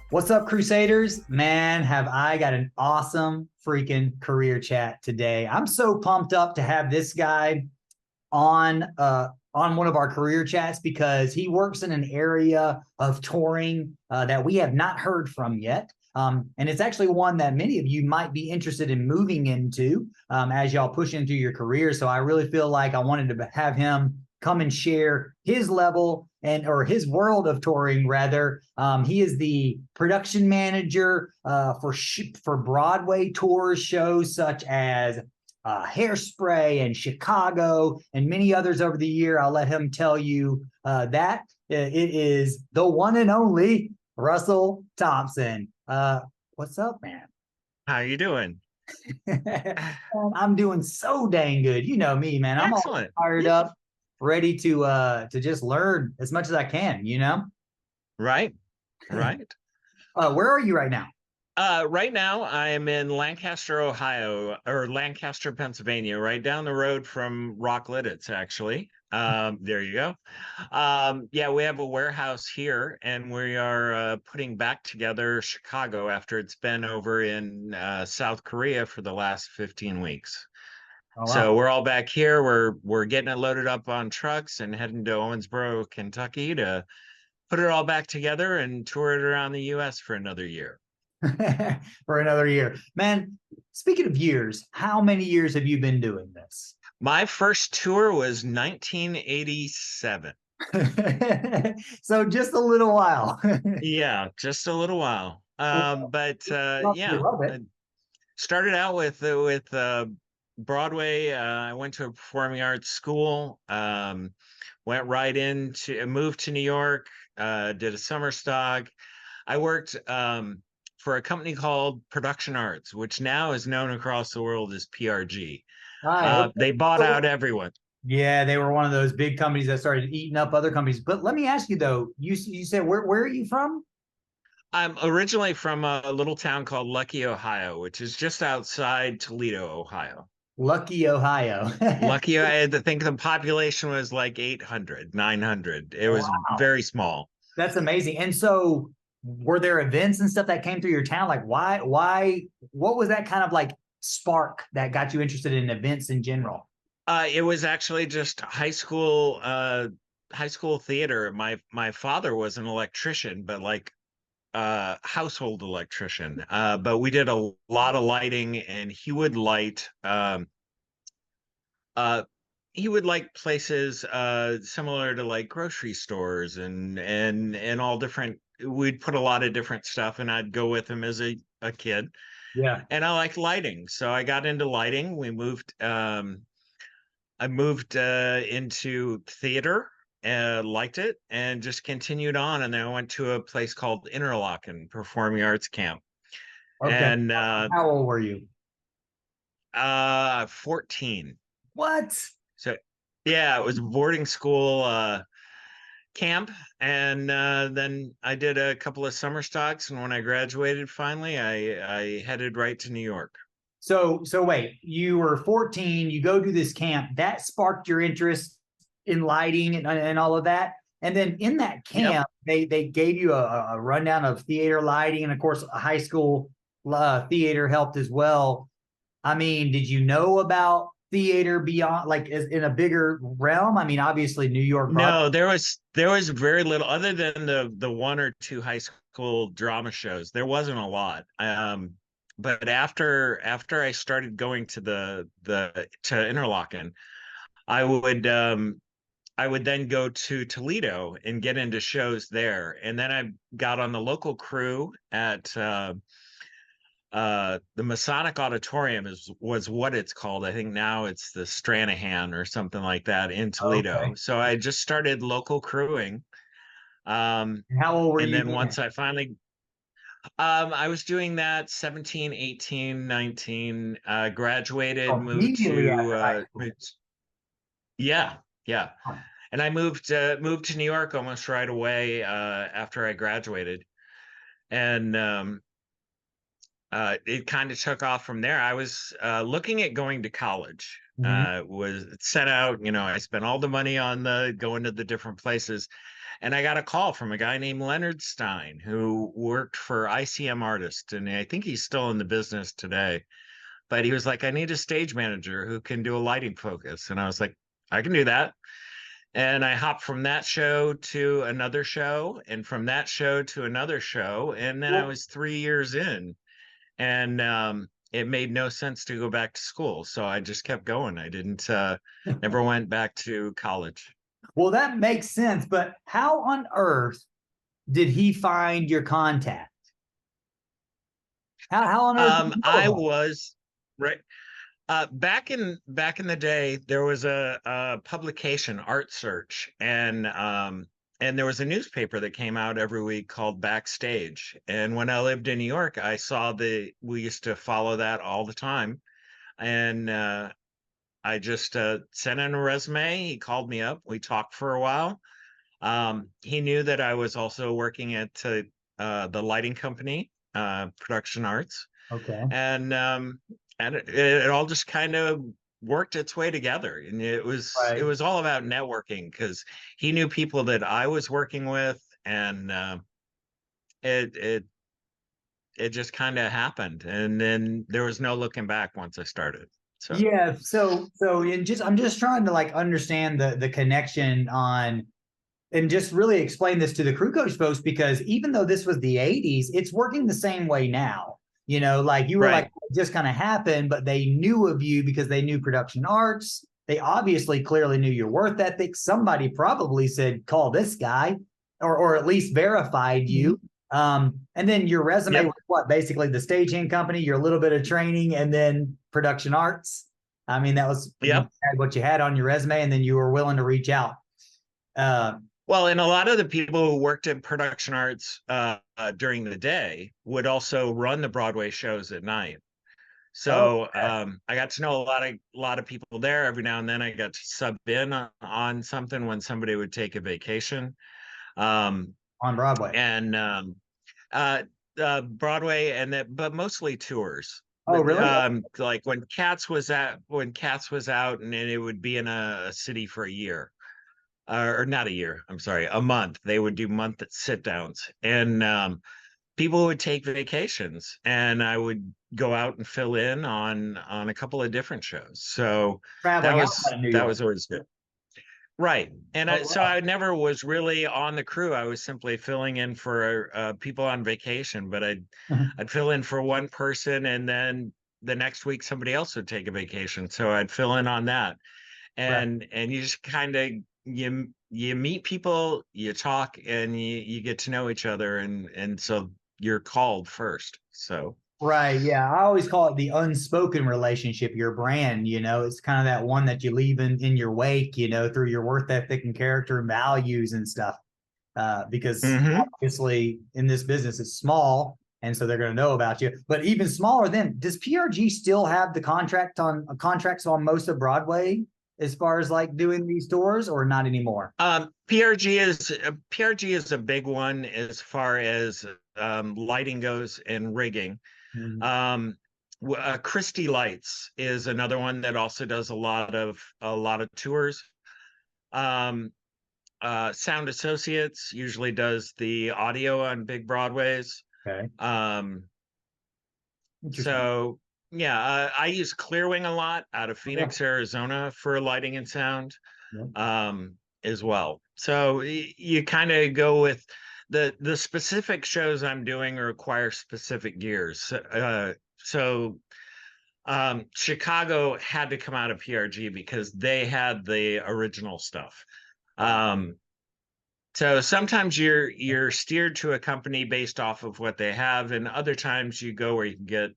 What's up, Crusaders? Man, have I got an awesome freaking career chat today. I'm so pumped up to have this guy on one of our career chats because he works in an area of touring that we have not heard from yet. And it's actually one that many of you might be interested in moving into as y'all push into your career. So I really feel like I wanted to have him come and share his level and or his world of touring rather. He is the production manager for Broadway tours, shows such as Hairspray and Chicago and many others over the year. I'll let him tell you that. It is the one and only Russell Thompson. What's up, man? How you doing? I'm doing so dang good. You know me, man. I'm all Excellent. fired up, ready to just learn as much as I can, you know? Right, right. Where are you right now? Right now I am in Lancaster, Ohio, or Lancaster, Pennsylvania, right down the road from Rock Lidditz, actually. There you go. Yeah, we have a warehouse here, and we are putting back together Chicago after it's been over in South Korea for the last 15 weeks. Oh, So wow. we're all back here. We're getting it loaded up on trucks and heading to Owensboro, Kentucky to put it all back together and tour it around the US for another year. For another year. Man, speaking of years, how many years have you been doing this? My first tour was 1987. So just a little while. Yeah, just a little while. But You yeah, love it. I started out with Broadway. I went to a performing arts school. Went right into moved to New York. Did a summer stock. I worked for a company called Production Arts, which now is known across the world as PRG. Hi. They Okay. bought out So, everyone. yeah, they were one of those big companies that started eating up other companies. But let me ask you though, you said where are you from? I'm originally from a little town called Lucky, Ohio, which is just outside Toledo, Ohio. Lucky, Ohio. Lucky, I think the population was like 800, 900. It was Wow. very small. That's amazing. And so were there events and stuff that came through your town? Like what was that kind of like spark that got you interested in events in general? It was actually just high school theater. My father was an electrician, but like household electrician. But we did a lot of lighting, and uh he would like places similar to like grocery stores and all different. We'd put a lot of different stuff, and I'd go with him as a kid. Yeah. And I like lighting, so I got into lighting. I moved into theater, liked it, and just continued on. And then I went to a place called Interlochen Performing Arts Camp, Okay. and How old were you? 14. What? So yeah, it was a boarding school camp, and then I did a couple of summer stocks. And when I graduated, finally, I headed right to New York. So wait, you were 14, you go to this camp, that sparked your interest in lighting and all of that. And then in that Yep. camp, they gave you a rundown of theater lighting, and of course, high school theater helped as well. I mean, did you know about theater beyond, like, in a bigger realm? I mean, obviously, New York Broadway. No, there was very little other than the one or two high school drama shows. There wasn't a lot. But after I started going to the to Interlochen, I would I would then go to Toledo and get into shows there. And then I got on the local crew at the Masonic Auditorium is was what it's called. I think now it's the Stranahan or something like that in Toledo. Okay. So I just started local crewing. How old were And you then then? once I finally I was doing that 17, 18, 19, graduated, Oh, moved immediately to after high school. yeah, yeah. And I moved to New York almost right away after I graduated. And it kind of took off from there. I was looking at going to college. Mhm. Was set out, I spent all the money on the going to the different places, And I got a call from a guy named Leonard Stein who worked for ICM Artists, and I think he's still in the business today. But he was like, I need a stage manager who can do a lighting focus. And I was like, I can do that. And I hopped from that show to another show, and from that show to another show. And then I was 3 years in, and it made no sense to go back to school. So I just kept going. I didn't, never went back to college. Well, that makes sense. But how on earth did he find your contact? How on earth did you know I about was right. Back in the day, there was a publication, Art Search, and there was a newspaper that came out every week called Backstage. And when I lived in New York, I saw we used to follow that all the time. And I just sent in a resume. He called me up. We talked for a while. He knew that I was also working at the lighting company, Production Arts, it? Okay. and it all just kind of worked its way together. And it Right. was all about networking, because he knew people that I was working with, and it it it just kind of happened. And then there was no looking back once I started. So Yeah. So I'm just trying to like understand the connection on and just really explain this to the crew coach folks, because even though this was the 80s, it's working the same way now. Like you were like, right. it just kind of happened, but they knew of you because they knew production arts. They obviously clearly knew your worth ethic. Somebody probably said, call this guy, or at least verified you. And then your resume Yep. was what? Basically the staging company, your little bit of training, and then production arts. I mean, that was Yep. what you had on your resume, and then you were willing to reach out. Uh, Well, and a lot of the people who worked in production arts during the day would also run the Broadway shows at night. oh, So okay. I got to know a lot of people there. Every now and then I got to sub in on something when somebody would take a vacation. Um, On Broadway. and uh, Broadway, but mostly tours. Oh, really? Like when Cats was out, and then it would be in a city for a year, or not a year. I'm sorry, a month. They would do month sit downs, and people would take vacations, and I would go out and fill in on a couple of different shows. So that Traveling outside was of New that York. was always good. Right. And Oh, so wow. I never was really on the crew. I was simply filling in for people on vacation, but I'd fill in for one person, and then the next week somebody else would take a vacation. So I'd fill in on that. Right. And you just kind of you meet people, you talk, and you get to know each other, and so you're called first. So Right. Yeah. I always call it the unspoken relationship, your brand. It's kind of that one that you leave in your wake, through your worth ethic and character and values and stuff. Because hmm obviously in this business it's small, and so they're going to know about you. But even smaller, then does PRG still have the contracts on most of Broadway as far as like doing these tours, or not anymore? PRG is a big one as far as lighting goes and rigging. Mhm. Um, Christie Lights is another one that also does a lot of tours. Um, Sound Associates usually does the audio on big Broadways. Okay. Um, Interesting. so yeah, I use Clearwing a lot out of Yeah. Phoenix, Arizona for lighting and sound, Yeah. as well. So you kind of go with the specific shows I'm doing require specific gears. So Chicago had to come out of PRG because they had the original stuff. Wow. Um, so sometimes you're steered to a company based off of what they have, and other times you go where you can get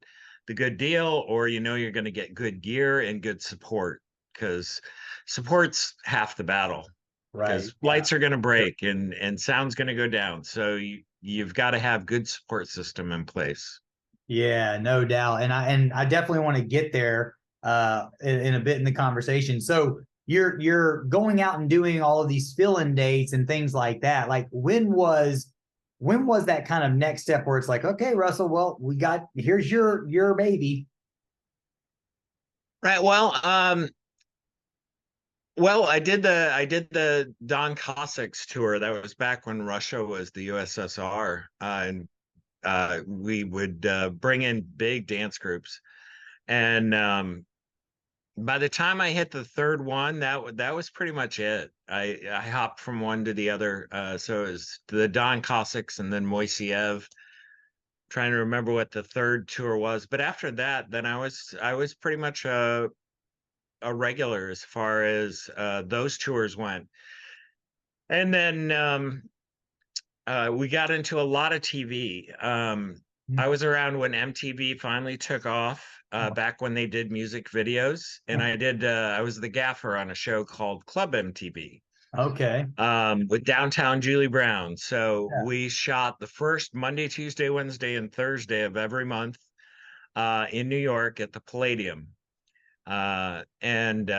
the good deal, or you're going to get good gear and good support, because support's half the battle. Right. Because Yeah. lights are going to break, and sound's going to go down, so you've got to have good support system in place. Yeah, no doubt. And I definitely want to get there in a bit in the conversation. So you're going out and doing all of these fill-in dates and things like that. Like when was that kind of next step where it's like, okay, Russell, well, here's your baby. Right. Well, Well, I did the Don Cossacks tour. That was back when Russia was the USSR, and we would bring in big dance groups. And by the time I hit the third one, that was pretty much it. I hopped from one to the other. So it was the Don Cossacks and then Moiseev. Trying to remember what the third tour was, but after that, then I was pretty much a regular as far as those tours went. And then we got into a lot of TV. I was around when MTV finally took off, back when they did music videos, and I was the gaffer on a show called Club MTV, Okay. with downtown Julie Brown. So Yeah. we shot the first Monday, Tuesday, Wednesday, and Thursday of every month in New York at the Palladium. And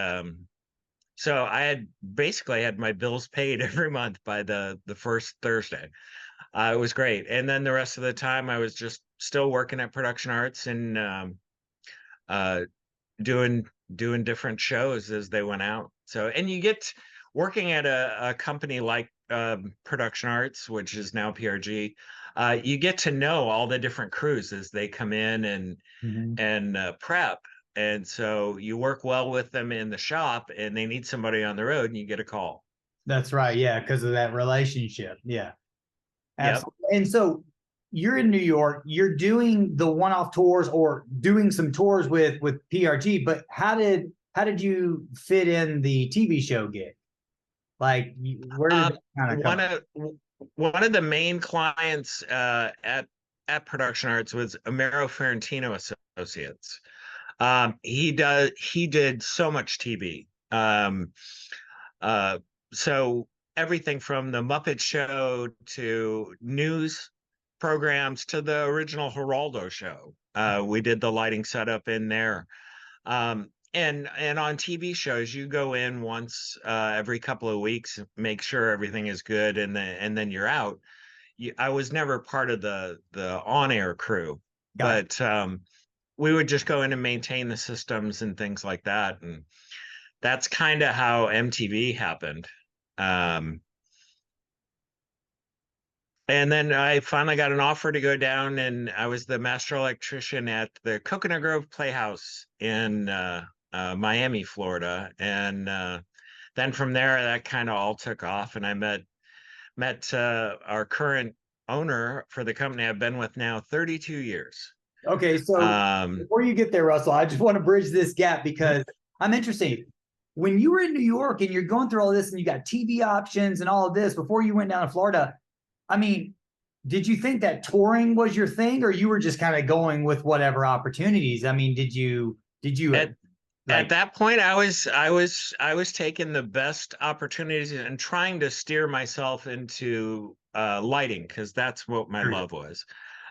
So I had basically had my bills paid every month by the first Thursday. It was great. And then the rest of the time I was just still working at Production Arts and uh, doing doing different shows as they went out. So and you get working at a company like Production Arts, which is now PRG. You get to know all the different crews as they come in Mhm. and prep. And so you work well with them in the shop and they need somebody on the road and you get a call. That's right. Yeah, because of that relationship. Yeah, Yep. absolutely. And so you're in New York, you're doing the one-off tours or doing some tours with PRG, but how did you fit in the TV show gig? Like, where did Um, that kind of one come? of one of the main clients at Production Arts was Amaro Ferrantino Associates. He did so much TV. Uh, so everything from the Muppet Show to news programs to the original Geraldo show. We did the lighting setup in there. And on TV shows, you go in once every couple of weeks, make sure everything is good, and then you're out. I was never part of the on air crew, Gotcha. but we would just go in and maintain the systems and things like that, and that's kind of how MTV happened. Um, and then I finally got an offer to go down, and I was the master electrician at the Coconut Grove Playhouse in Miami, Florida. And then from there, that kind of all took off, and I met our current owner for the company I've been with now 32 years. Okay, so Um, before you get there, Russell, I just want to bridge this gap because I'm interested. When you were in New York and you're going through all this and you got TV options and all of this before you went down to Florida, I mean, did you think that touring was your thing, or you were just kind of going with whatever opportunities? I mean, did you at at like that point, I was taking the best opportunities and trying to steer myself into lighting because that's what my love was.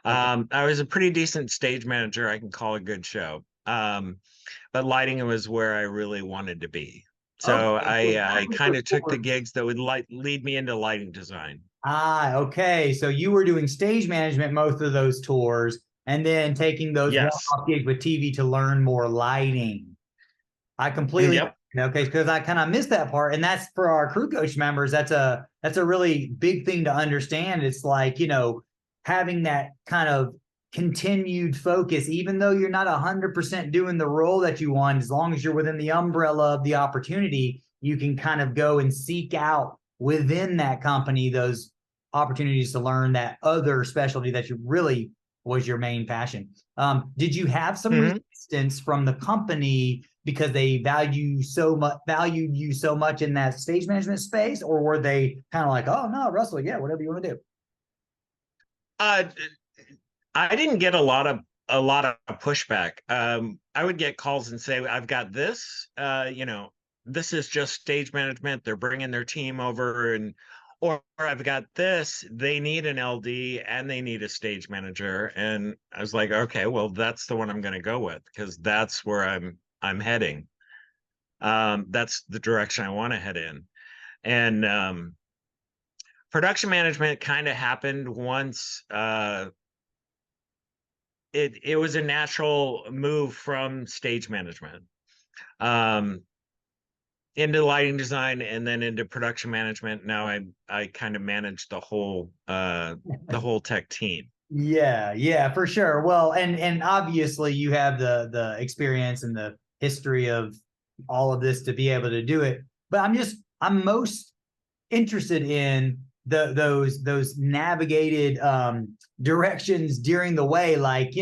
okay? I was a pretty decent stage manager. I can call a good show. But lighting was where I really wanted to be. So Okay, so I that was kind of took the before. gigs that would lead me into lighting design. Okay. So you were doing stage management most of those tours, and then taking those Yes. one-off gigs with TV to learn more lighting. I completely Yep. okay because I kind of missed that part, and that's for our crew coach members. That's a really big thing to understand. It's like having that kind of continued focus, even though you're not 100% doing the role that you want. As long as you're within the umbrella of the opportunity, you can kind of go and seek out within that company those opportunities to learn that other specialty that you really was your main passion. Did you have some Hmm. resistance from the company because they valued you so much in that stage management space, or were they kind of like, oh no, Russell, yeah, whatever you want to do? Uh, I didn't get a lot of pushback. I would get calls and say, "I've got this. This is just stage management. They're bringing their team over, and or I've got this. They need an LD and they need a stage manager." And I was like, "Okay, well, that's the one I'm going to go with because that's where I'm heading. That's the direction I want to head in." And production management kind of happened once. It was a natural move from stage management. Um, into lighting design and then into production management. Now I kind of manage the whole tech team. Yeah, yeah, for sure. Well, and obviously you have the experience and the history of all of this to be able to do it. But I'm most interested in those navigated directions during the way. Like,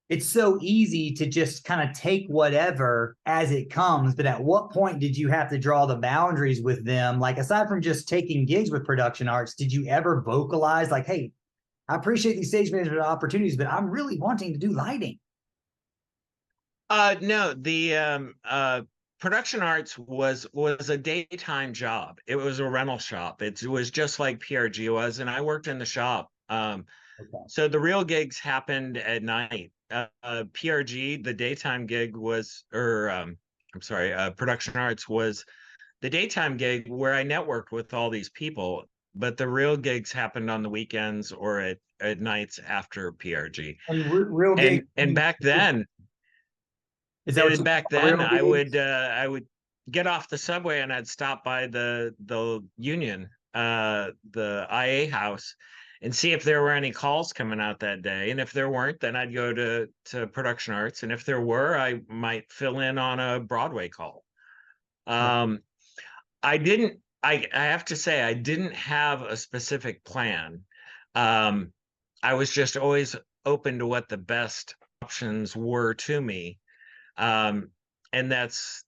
it's so easy to just kind of take whatever as it comes, but at what point did you have to draw the boundaries with them? Like, aside from just taking gigs with production arts, did you ever vocalize like, hey, I appreciate these stage management opportunities, but I'm really wanting to do lighting? No, the production arts was a daytime job. It was a rental shop. It was just like PRG was, and I worked in the shop. Okay. So the real gigs happened at night. PRG, the daytime gig was, or I'm sorry, production arts was the daytime gig where I networked with all these people. But the real gigs happened on the weekends or at nights after PRG. And real And gig, and back then, is that what and you back call then real gigs? I would get off the subway and I'd stop by the union, the IA house, and see if there were any calls coming out that day. And if there weren't, then I'd go to production arts. And if there were, I might fill in on a Broadway call. Um, I have to say I didn't have a specific plan. Um, I was just always open to what the best options were to me. And that's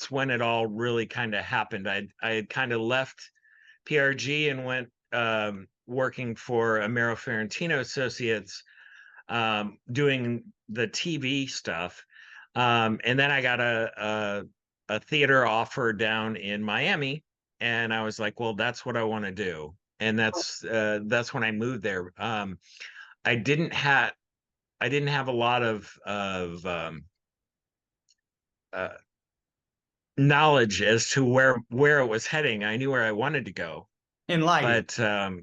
when it all really kind of happened. I had kind of left PRG and went working for Amaro Ferrantino Associates, doing the TV stuff. And then I got a theater offer down in Miami, and I was like, well, that's what I want to do. And that's when I moved there. I didn't have I didn't have a lot of uh, knowledge as to where it was heading. I knew where I wanted to go, In lighting. but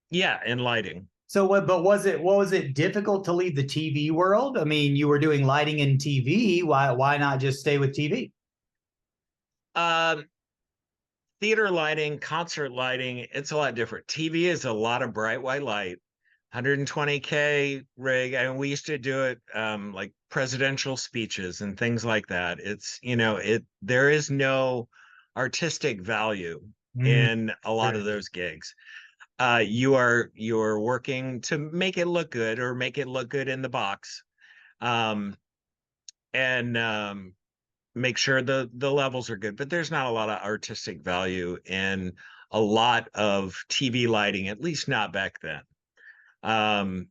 yeah, in lighting. So but what was it difficult to leave the TV world? I mean, you were doing lighting in TV. Why not just stay with TV? Um, Theater lighting, concert lighting, it's a lot different. TV is a lot of bright white light, 120K rig. I mean, we used to do it like presidential speeches and things like that. It's, there is no artistic value Mm, in a lot of those gigs. You are working to make it look good or make it look good in the box, um, and make sure the levels are good. But there's not a lot of artistic value in a lot of TV lighting, at least not back then. Um,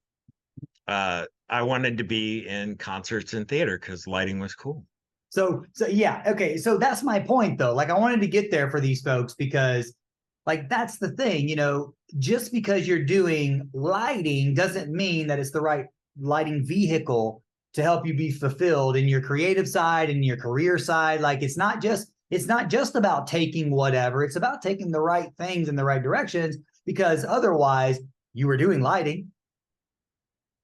I wanted to be in concerts and theater because lighting was cool. so yeah, okay. So that's my point though. Like I wanted to get there for these folks because like that's the thing, just because you're doing lighting doesn't mean that it's the right lighting vehicle to help you be fulfilled in your creative side and your career side. Like it's not just about taking whatever, it's about taking the right things in the right directions because otherwise you were doing lighting,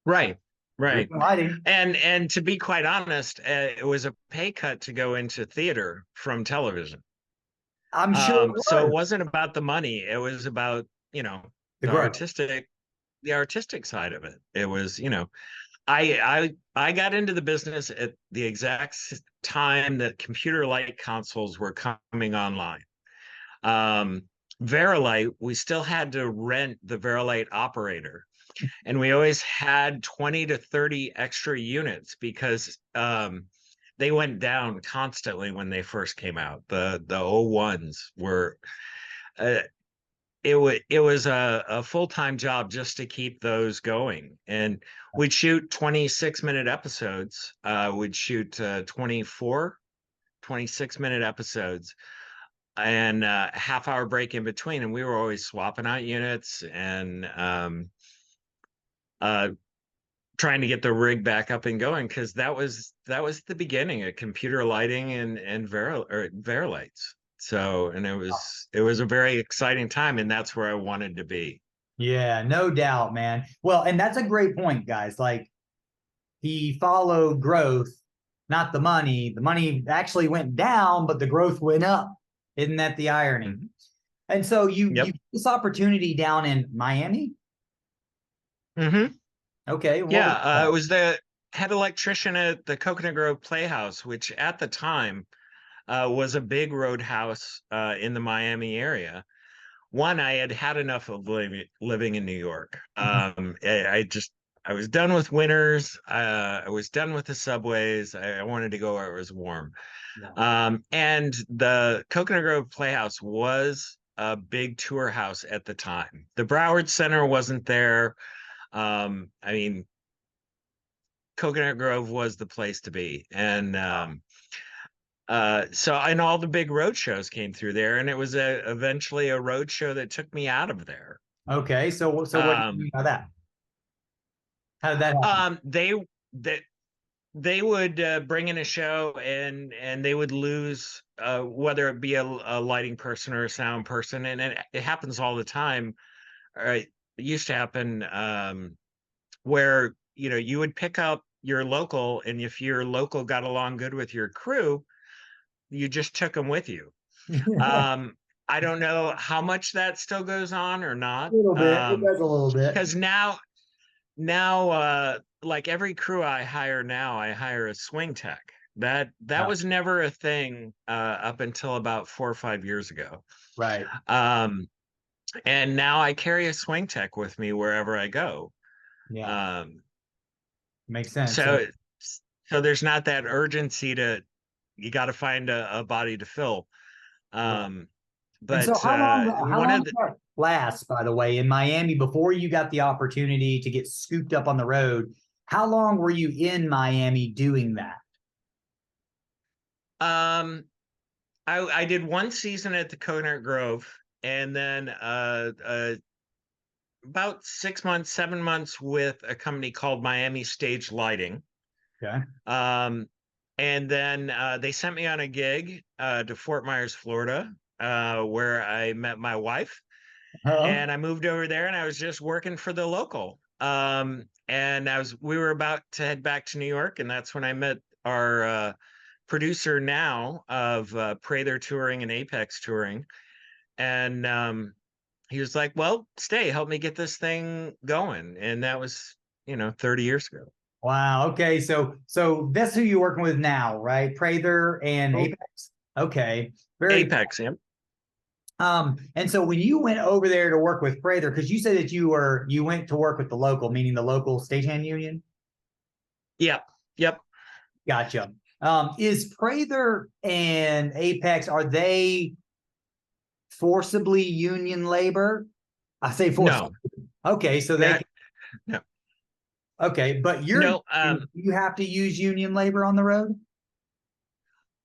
Right, right. doing lighting. And to be quite honest, it was a pay cut to go into theater from television. I'm sure it So it was wasn't about the money. It was about, the the growth. artistic side of it. It was, I got into the business at the exact time that computer light consoles were coming online. Um, Verilight, we still had to rent the Verilight operator, and we always had 20 to 30 extra units because they went down constantly when they first came out. The O1s were uh, it was a full-time job just to keep those going, and we'd shoot 26-minute episodes. We'd shoot 26-minute episodes and a half-hour break in between, and we were always swapping out units and uh trying to get the rig back up and going because that was the beginning of computer lighting and Verilights. So, and it was a very exciting time, and that's where I wanted to be. Yeah, no doubt, man. Well, and that's a great point, guys. Like he followed growth not the money. The money actually went down, but the growth went up. Isn't that the irony? Mhm. And so you Yep. get this opportunity down in Miami. Hmm. Okay, what was Yeah, that? it was the head electrician at the Coconut Grove Playhouse, which at the time was a big roadhouse in the Miami area. One, I had had enough of living in New York. I was done with winters. I was done with the subways. I wanted to go where it was warm. Yeah. And the Coconut Grove Playhouse was a big tour house at the time. The Broward Center wasn't there. I mean, Coconut Grove was the place to be. And and all the big road shows came through there, and it was eventually a road show that took me out of there. Okay, so what do you mean Um, by that? How did that happen? they that they would bring in a show, and they would lose whether it be a lighting person or a sound person, and it happens all the time. It used to happen where you would pick up your local, and if your local got along good with your crew, you just took them with you. A Um, I don't know how much that still goes on or not. little bit. It does a little bit. Because now like every crew I hire now, I hire a swing tech. That Yeah, was never a thing up until about 4 or 5 years ago. right. Um, and now I carry a swing tech with me wherever I go. Yeah, Um, makes sense. So, so so there's not that urgency to you got to find a body to fill. right. Um, And so but how one long of did the that last, by the way, in Miami before you got the opportunity to get scooped up on the road? How long were you in Miami doing that? um I did one season at the Coconut Grove, and then about 6 months, 7 months with a company called Miami Stage Lighting. Okay. Um, and then they sent me on a gig to Fort Myers, Florida, where I met my wife, Oh, and I moved over there, and I was just working for the local. And we were about to head back to New York, and that's when I met our producer now of Prather Touring and Apex Touring. And he was like, "Well, stay, help me get this thing going." And that was, 30 years ago. wow. Okay. So that's who you're working with now, right? Prather and Oh, Apex. Okay. Very Apex, yeah. and so when you went over there to work with Prather, because you said that you went to work with the local, meaning the local stagehand union. Yep. Yep. Gotcha. Is Prather and Apex, are they forcibly union labor? I say forcibly. No, Okay, so they no, no, okay, but no. you have to use union labor on the road?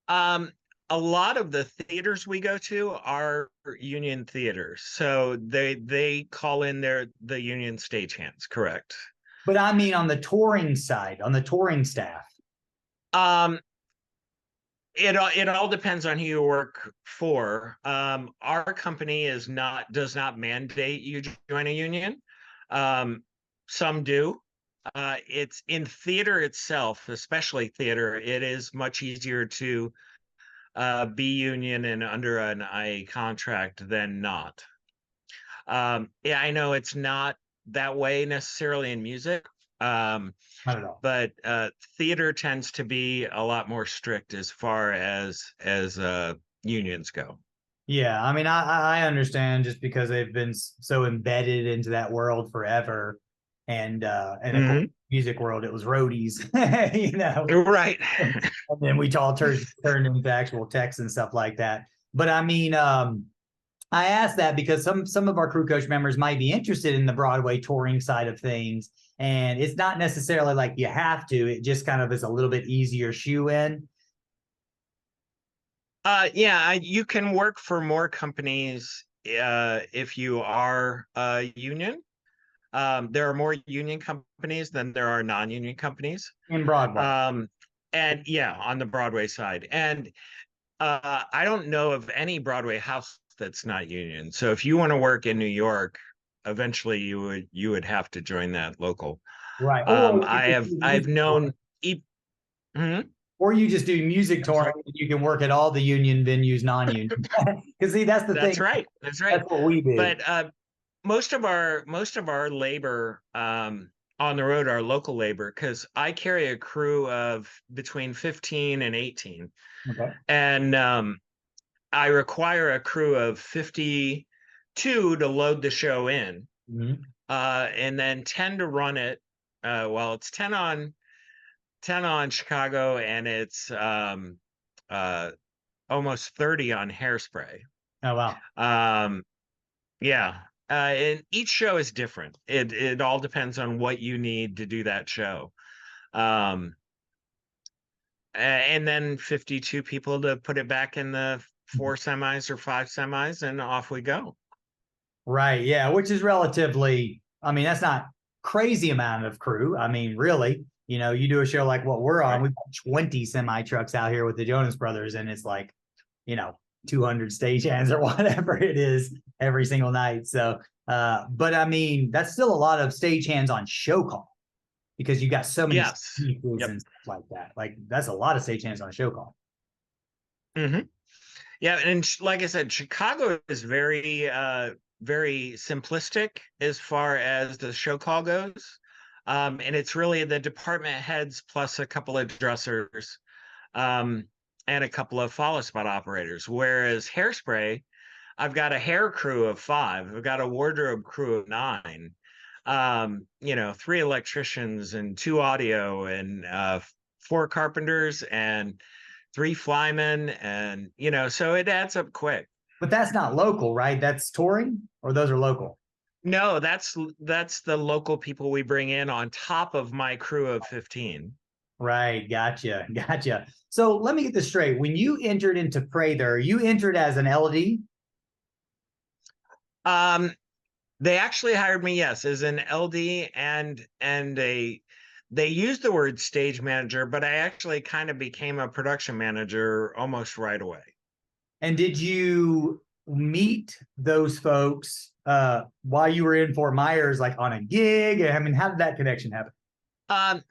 Um, a lot of the theaters we go to are union theaters, so they call in the union stagehands. Correct. But I mean on the touring side, on the touring staff. Um, it all depends on who you work for. Our company does not mandate you join a union. Um, some do. It's in theater itself, especially theater. It is much easier to be union and under an IA contract than not. Yeah, I know it's not that way necessarily in music. Um, Not at all. but theater tends to be a lot more strict as far as unions go. Yeah, I mean, I understand just because they've been so embedded into that world forever, and of course, Hmm. music world, it was roadies, you know, Right. and then we all turned into actual techs and stuff like that. But I mean, I asked that because some of our crew coach members might be interested in the Broadway touring side of things, and it's not necessarily like you have to. It just kind of is a little bit easier shoe in. Yeah, you can work for more companies if you are a union. There are more union companies than there are non-union companies. In Broadway. Um, and yeah, on the Broadway side. And I don't know of any Broadway house that's not union. So if you want to work in New York, eventually you would have to join that local. Right. Or you could I've choose music for known. it. Hmm? Or you just do music That's touring, right. and you can work at all the union venues, non-union. Because see, that's the That's thing. right. That's right. That's what we do. But most of our labor on the road are local labor because I carry a crew of between 15 and 18. Okay. And I require a crew of 52 to load the show in, Mhm. and then 10 to run it. Well, it's 10 on Chicago, and it's uh, almost 30 on Hairspray. Oh, wow. Um, yeah. And each show is different. It all depends on what you need to do that show. Um, and then 52 people to put it back in the 4 semis or 5 semis, and off we go. Right. Yeah. Which is relatively, I mean, that's not crazy amount of crew. I mean, really, you do a show like what we're on, Right. we've got 20 semi trucks out here with the Jonas Brothers, and it's like, you know, 200 stagehands or whatever it is every single night. So, but I mean, that's still a lot of stagehands on show call because you got so many Yes. pieces Yep. and stuff like that. Like, that's a lot of stagehands on a show call. Hmm. Yeah, and like I said, Chicago is very simplistic as far as the show call goes. And it's really the department heads plus a couple of dressers, um, and a couple of follow spot operators. Whereas Hairspray, I've got a hair crew of 5. I've got a wardrobe crew of 9. 3 electricians and 2 audio and 4 carpenters and 3 flymen, and so it adds up quick. But that's not local, right? That's touring, or those are local. No, that's the local people we bring in on top of my crew of 15. Right. Gotcha. Gotcha. So let me get this straight. When you entered into Prather, you entered as an LD. Um, they actually hired me, yes, as an LD and they used the word stage manager, but I actually kind of became a production manager almost right away. And did you meet those folks while you were in Fort Myers, like on a gig? I mean, how did that connection happen?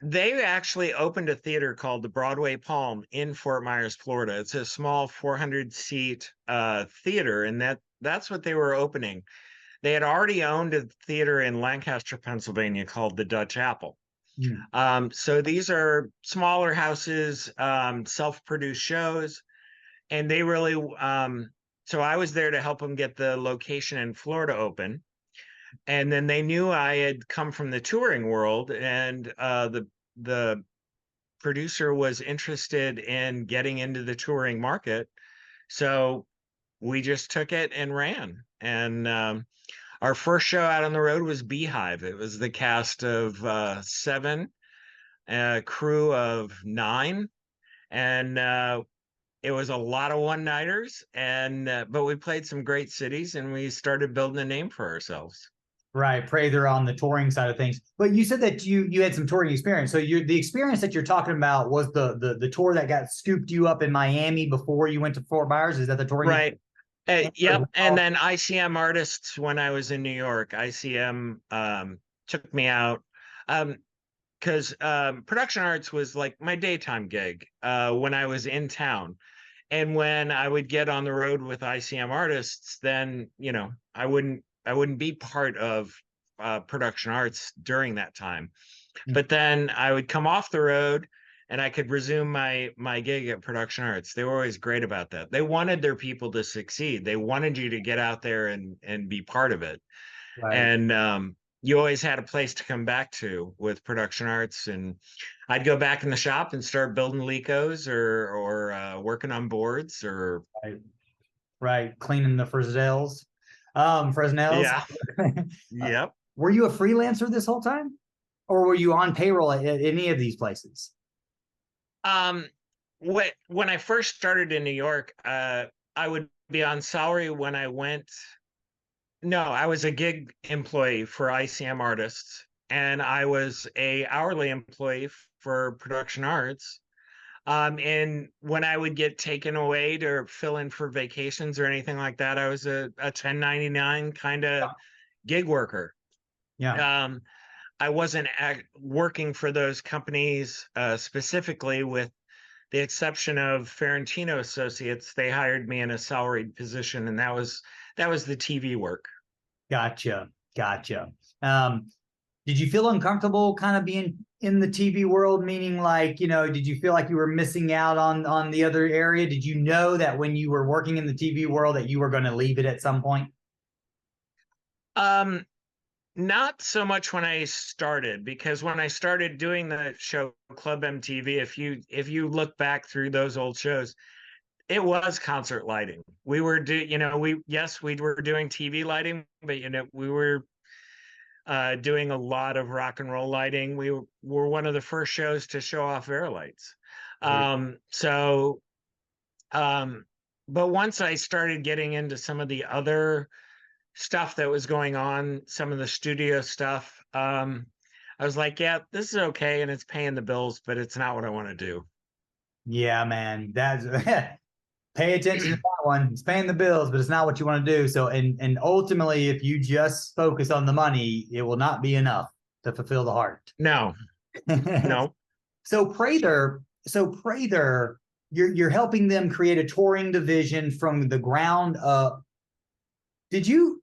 They actually opened a theater called the Broadway Palm in Fort Myers, Florida. It's a small 400 seat theater, and that's what they were opening. They had already owned a theater in Lancaster, Pennsylvania called the Dutch Apple. Hmm. So these are smaller houses, self-produced shows, and they really. So I was there to help them get the location in Florida open, and then they knew I had come from the touring world, and the producer was interested in getting into the touring market. So we just took it and ran. And our first show out on the road was Beehive. It was the cast of 7, a crew of 9, and it was a lot of one-nighters. And but we played some great cities, and we started building a name for ourselves. Right, Prather on the touring side of things. But you said that you had some touring experience. So the experience that you're talking about was the tour that got scooped you up in Miami before you went to Fort Myers. Is that the touring? Right. Yep. And then ICM Artists, when I was in New York, ICM took me out. Because Production Arts was like my daytime gig when I was in town. And when I would get on the road with ICM Artists, then I wouldn't be part of Production Arts during that time. But then I would come off the road and I could resume my gig at Production Arts. They were always great about that. They wanted their people to succeed. They wanted you to get out there and be part of it. Right. And you always had a place to come back to with Production Arts. And I'd go back in the shop and start building Lecos or working on boards or Right. Right. Cleaning the Fresnels. Fresnels. yeah. Yep. Were you a freelancer this whole time? Or were you on payroll at any of these places? Um, when I first started in New York, I would be on salary when I went. No, I was a gig employee for ICM Artists, and I was a hourly employee for Production Arts. And when I would get taken away to fill in for vacations or anything like that, I was a 1099 kind of gig worker. Yeah. Um, I wasn't working for those companies specifically with the exception of Ferentino Associates, they hired me in a salaried position, and that was the TV work. Gotcha. Gotcha. Did you feel uncomfortable kind of being in the TV world? Meaning, like, did you feel like you were missing out on the other area? Did you know that when you were working in the TV world that you were going to leave it at some point? Not so much when I started, because when I started doing the show Club MTV, if you look back through those old shows, it was concert lighting. We were we were doing TV lighting, but we were doing a lot of rock and roll lighting. We were one of the first shows to show off air lights. But once I started getting into some of the other stuff that was going on, some of the studio stuff, I was like, yeah, this is okay, and it's paying the bills, but it's not what I want to do. Yeah, man, that's pay attention to that one. It's paying the bills, but it's not what you want to do. So, and ultimately, if you just focus on the money, it will not be enough to fulfill the heart. No, no. So Prather, you're helping them create a touring division from the ground up. Did you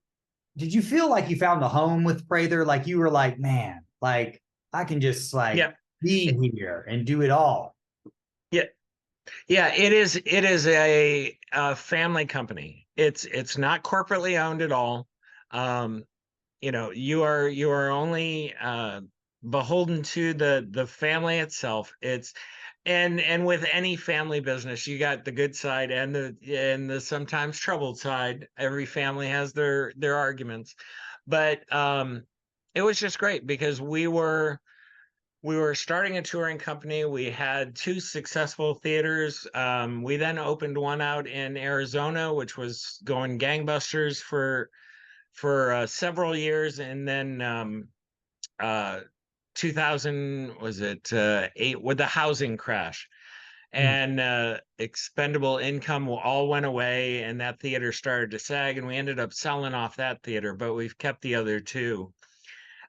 feel like you found a home with Prather? Like you were like, man, like I can just be here and do it all. Yeah. Yeah, it is a family company. It's not corporately owned at all. You are only beholden to the family itself. And with any family business, you got the good side and the sometimes troubled side. Every family has their arguments, but it was just great because we were starting a touring company. We had 2 successful theaters. We then opened one out in Arizona, which was going gangbusters for several years, and then 2000 was it 8 with the housing crash, and expendable income all went away, and that theater started to sag, and we ended up selling off that theater, but we've kept the other 2.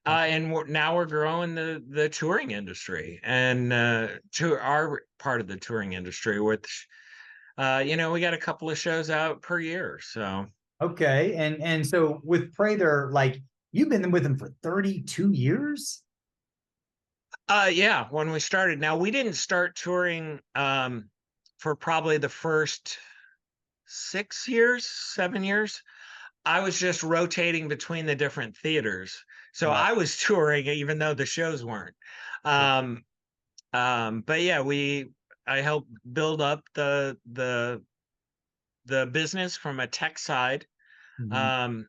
And now we're growing the touring industry, and to our part of the touring industry, which we got a couple of shows out per year. So okay, and so with Prather, like you've been with him for 32 years. Yeah, when we started. Now we didn't start touring for probably the first 6 years, 7 years. I was just rotating between the different theaters. So I was touring even though the shows weren't. But yeah, I helped build up the business from a tech side, and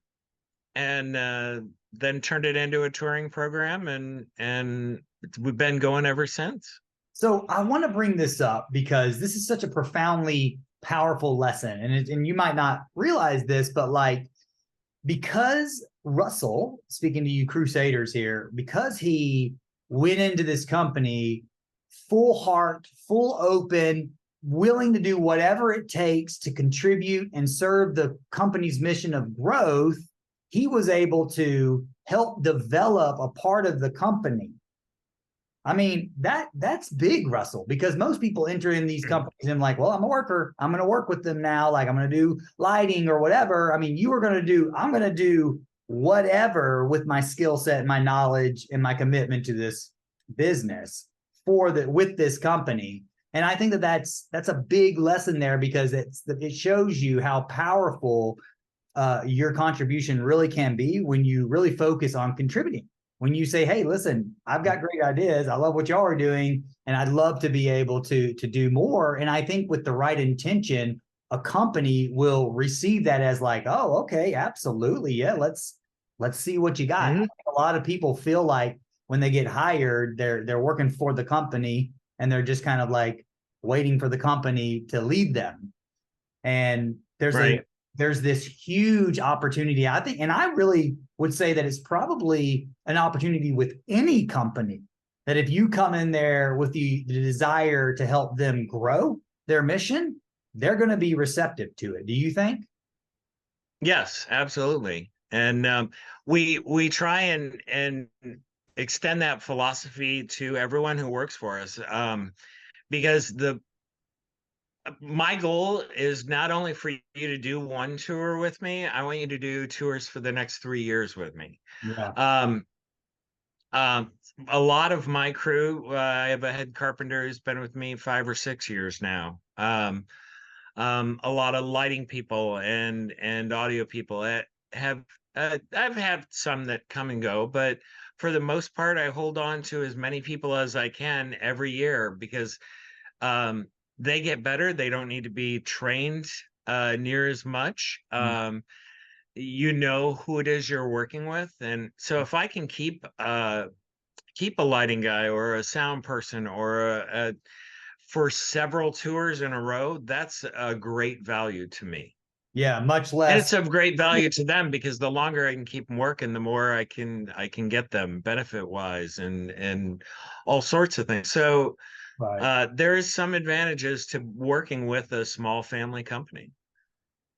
then turned it into a touring program, and we've been going ever since. So I want to bring this up because this is such a profoundly powerful lesson, and you might not realize this, but like because Russell, speaking to you Crusaders here, because he went into this company full heart, full open, willing to do whatever it takes to contribute and serve the company's mission of growth, he was able to help develop a part of the company. I mean, that's big, Russell, because most people enter in these companies and like, well, I'm a worker. I'm going to work with them now. Like I'm going to do lighting or whatever. I mean, I'm going to do whatever with my skill set, my knowledge, and my commitment to this business with this company. And I think that's a big lesson there because it shows you how powerful your contribution really can be when you really focus on contributing. When you say, hey, listen, I've got great ideas. I love what y'all are doing, and I'd love to be able to do more. And I think with the right intention, a company will receive that as like, oh, okay, absolutely. Yeah, let's see what you got. Mm-hmm. A lot of people feel like when they get hired, they're working for the company and they're just kind of like waiting for the company to lead them. And there's this huge opportunity, I think, and I really would say that it's probably an opportunity with any company that if you come in there with the desire to help them grow their mission, they're going to be receptive to it. Do you think? Yes, absolutely. And we try and extend that philosophy to everyone who works for us, because my goal is not only for you to do one tour with me, I want you to do tours for the next 3 years with me. Yeah. Um, um, a lot of my crew, I have a head carpenter who's been with me 5 or 6 years now. A lot of lighting people and audio people have I've had some that come and go, but for the most part, I hold on to as many people as I can every year because um, they get better. They don't need to be trained near as much. You know who it is you're working with, and so if I can keep a lighting guy or a sound person or a for several tours in a row, that's a great value to me. Yeah, much And less. it's of great value to them because the longer I can keep them working, the more I can get them benefit wise and all sorts of things. So Right. there is some advantages to working with a small family company.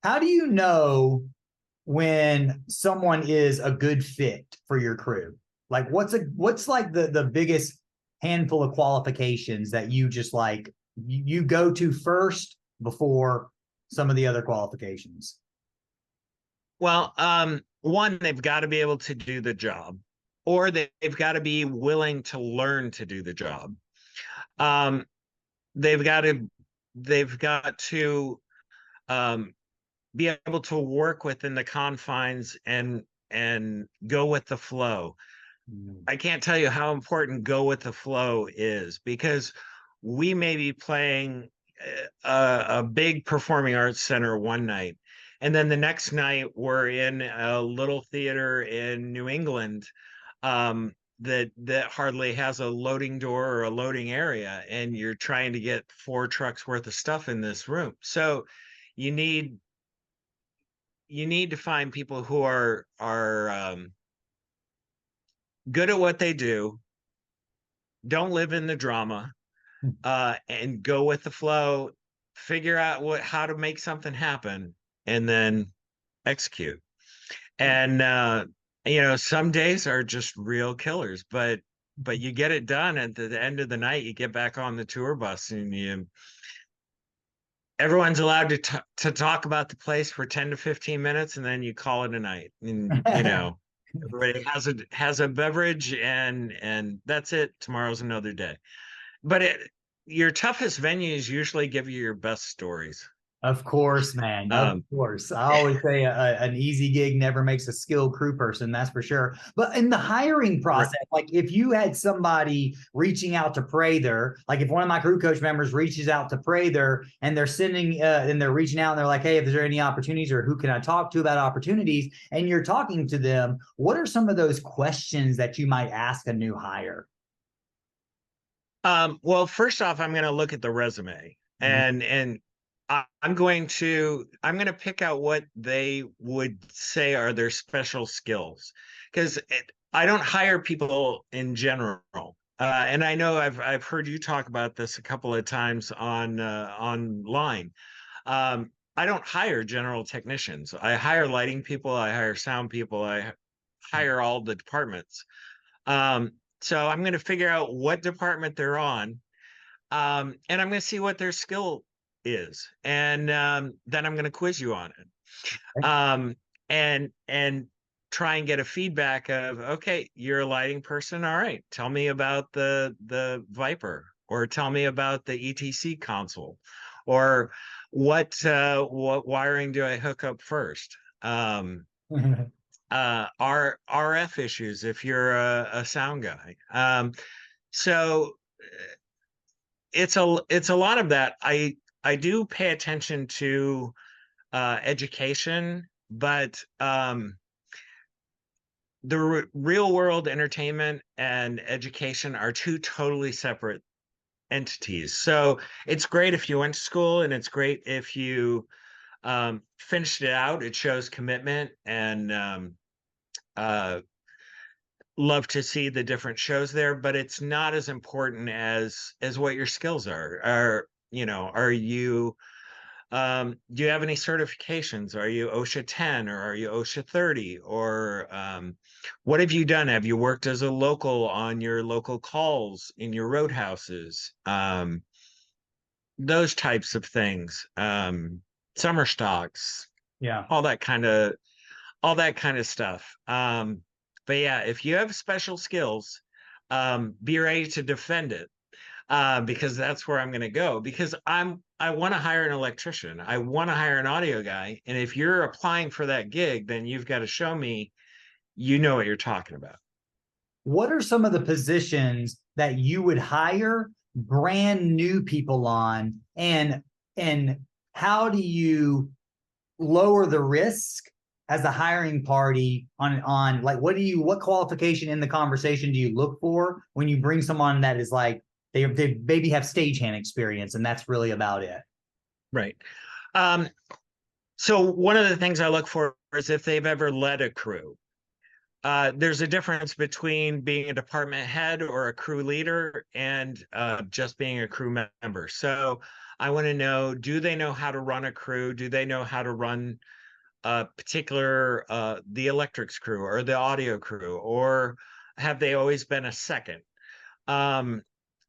How do you know when someone is a good fit for your crew? Like what's like the biggest handful of qualifications that you just like you go to first before some of the other qualifications? Well, one, they've got to be able to do the job, or they've got to be willing to learn to do the job. Um, they've got to they've got to um, be able to work within the confines and go with the flow. Mm. I can't tell you how important go with the flow is because we may be playing a big performing arts center one night, and then the next night we're in a little theater in New England that hardly has a loading door or a loading area, and you're trying to get 4 trucks worth of stuff in this room. So you need you need to find people who are good at what they do, don't live in the drama, and go with the flow, figure out what how to make something happen, and then execute. And some days are just real killers, but you get it done at the end of the night. You get back on the tour bus, and you everyone's allowed to talk about the place for 10 to 15 minutes, and then you call it a night. And everybody has a beverage, and that's it. Tomorrow's another day. But your toughest venues usually give you your best stories. Of course, man. Of Um, course. I always say an easy gig never makes a skilled crew person, that's for sure. But in the hiring process, like if you had somebody reaching out to Prather, like if one of my crew coach members reaches out to Prather and they're sending and they're reaching out and they're like, hey, if there's any opportunities or who can I talk to about opportunities, and you're talking to them, what are some of those questions that you might ask a new hire? well, first off, I'm going to look at the resume Mhm. and I'm going to pick out what they would say are their special skills because I don't hire people in general. And I know I've heard you talk about this a couple of times on online. I don't hire general technicians. I hire lighting people. I hire sound people. I hire all the departments. So I'm going to figure out what department they're on, and I'm going to see what their skill is, and then I'm going to quiz you on it, and try and get a feedback of, okay, you're a lighting person, all right, tell me about the Viper, or tell me about the ETC console, or what wiring do I hook up first? RF issues if you're a sound guy. So it's a lot of that. I do pay attention to education, but the real world entertainment and education are two totally separate entities. So it's great if you went to school, and it's great if you finished it out. It shows commitment, and uh, love to see the different shows there, but it's not as important as what your skills are. Are you do you have any certifications? Are you OSHA 10 or are you OSHA 30? Or what have you done? Have you worked as a local on your local calls in your roadhouses? those types of things. Summer stocks, Yeah. all that kind of stuff. But yeah, if you have special skills, be ready to defend it, because that's where I'm going to go. Because I want to hire an electrician, I want to hire an audio guy, and if you're applying for that gig, then you've got to show me you know what you're talking about. What are some of the positions that you would hire brand new people on, and how do you lower the risk as a hiring party on like what qualification in the conversation do you look for when you bring someone that is like they maybe have stagehand experience and that's really about it? Right. Um, so one of the things I look for is if they've ever led a crew. There's a difference between being a department head or a crew leader and just being a crew member. So I want to know, do they know how to run a crew? Do they know how to run a particular, the electrics crew or the audio crew, or have they always been a second? Um,